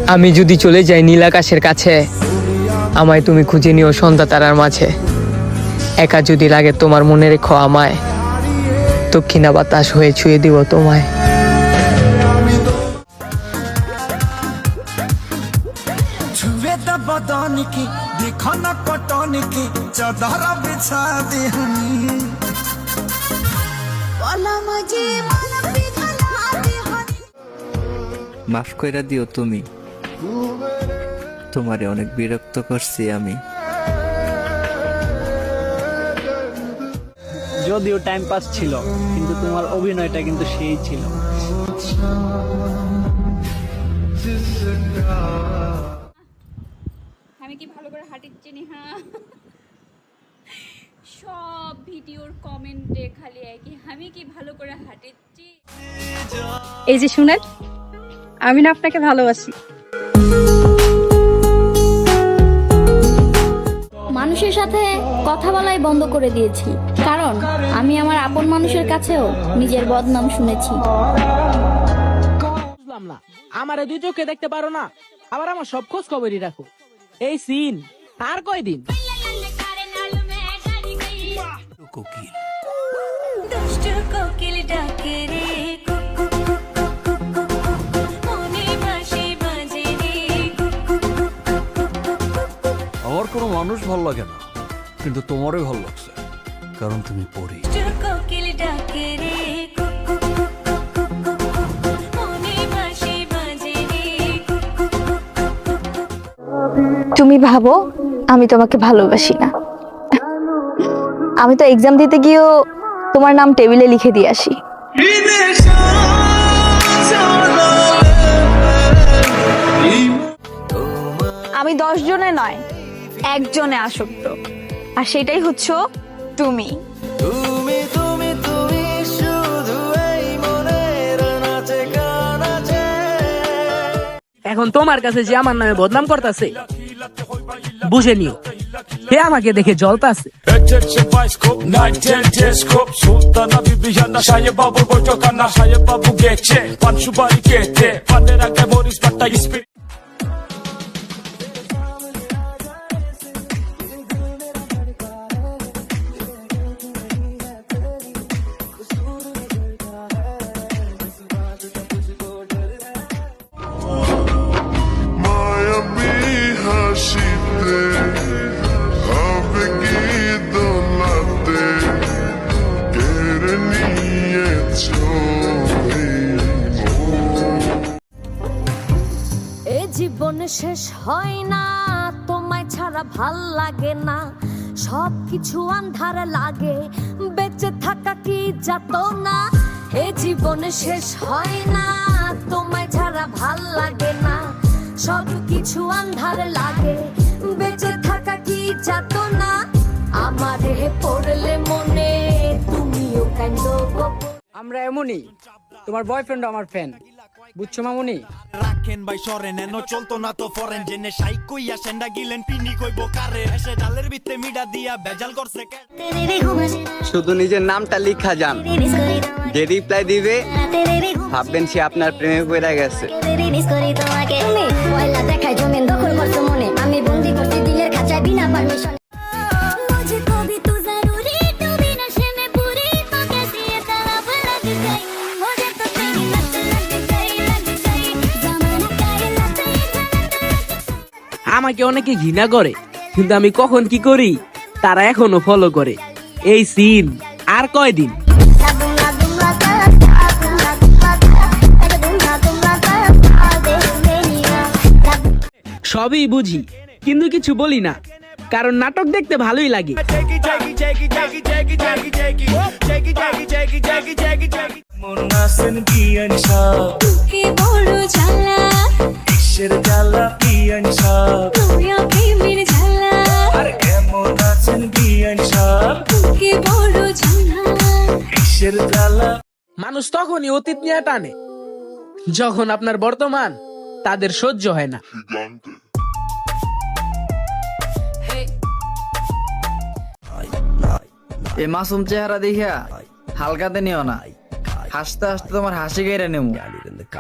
আমি যদি চলে যাই নীল আকাশের কাছে, আমায় তুমি খুঁজে নিও সন্ধ্যা তারার মাঝে। একা যদি লাগে তোমার মনে রেখো আমায়, দক্ষিণা বাতাস হয়ে ছুঁয়ে দিব তোমায়। মাফ কইরা দিও তুমি, তোমারে অনেক বিরক্ত করছি আমি। যদিও টাইম পাস ছিল, কিন্তু তোমার অভিনয়টা কিন্তু সেই ছিল। আমি কি ভালো করে হাঁটিচ্ছি নেহা? সব ভিডিওর কমেন্টে খালি একই, আমি কি ভালো করে হাঁটিচ্ছি। এই যে শুনেন, আমি না আপনাকে ভালোবাসি। মানুষের সাথে কথা বলাই বন্ধ করে দিয়েছি, কারণ আমি আমার আপন মানুষের কাছেও নিজের বদনাম শুনেছি। বুঝলাম না, আমারে দুই চোখে দেখতে পারো না, আবার আমার সব খোঁজ খবরই রাখো। এই সিন আর কয়দিন? আমার কোনো মানুষ ভালো লাগে না, কিন্তু তোমারই ভালো লাগছে, কারণ তুমি পড়ি। তুমি ভাবো আমি তোমাকে ভালোবাসি না? আমি তো এক্সাম দিতে গিয়েও তোমার নাম টেবিলে লিখে দিয়ে আসি। আমি 10 জনে নয়, একজনে আসক্ত, আর সেটাই হচ্ছে তুমি। এখন তোমার কাছে যে আমার নামে বদনাম করতেছে, বুঝে নিও হে আমাকে দেখে জ্বলতাছে। জীবন শেষ হয় না, তোমায় ছাড়া ভাল লাগে না, সবকিছু আন্ধার লাগে, বেঁচে থাকা কি যাত না। এ জীবন শেষ হয় না, তোমায় ছাড়া ভাল লাগে না, সবকিছু আন্ধার লাগে, বেঁচে থাকা কি যাত না। আমারে পড়লে মনে তুমিও কান্দো। আমরা এমনই, তোমার বয়ফ্রেন্ড আমার ফ্যান, বুঝছো মামুনি? রাখেন ভাই সরেন এনো চলতো না তো ফরেন, জেনে সাই কইয়া সেন্ডা গিলেন পিনি কইব কারে, এসে ডালের ভিতরে মিডা দিয়া বেজাল করছে। শুধু নিজের নামটা লিখা যান, যে রিপ্লাই দিবে ভাববেন সে আপনার প্রেমে পড়ে গেছে। দেখায় জমিন দখল করছো মনে, আমি বন্দি করছি দিলের খাঁচায় বিনা পারমিশন। আমাকে অনেকে ঘৃণা করে, কিন্তু আমি কখন কি করি তারা এখনো ফলো করে। এই সিন আর কয়দিন? সবই বুঝি, কিন্তু কিছু বলি না, কারণ নাটক দেখতে ভালোই লাগে। মানুষ তখনই অতীত নিয়ে টানে যখন আপনার বর্তমান তাদের সহ্য হয় না। এই মাসুম চেহারা দেখিয়া হালকাতে নিও না, হাসতে হাসতে তোমার হাসি কেড়ে নেবো,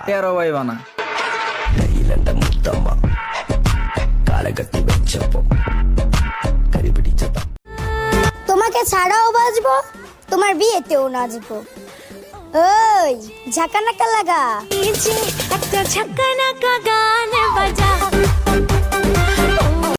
টেরো পাইবা না। তোমাকে ছাড়াও বাজবো, তোমার বিয়েতেও নাচবো। ওই ঝাঁকানাকা লাগা, একটা ঝাঁকানাকা গা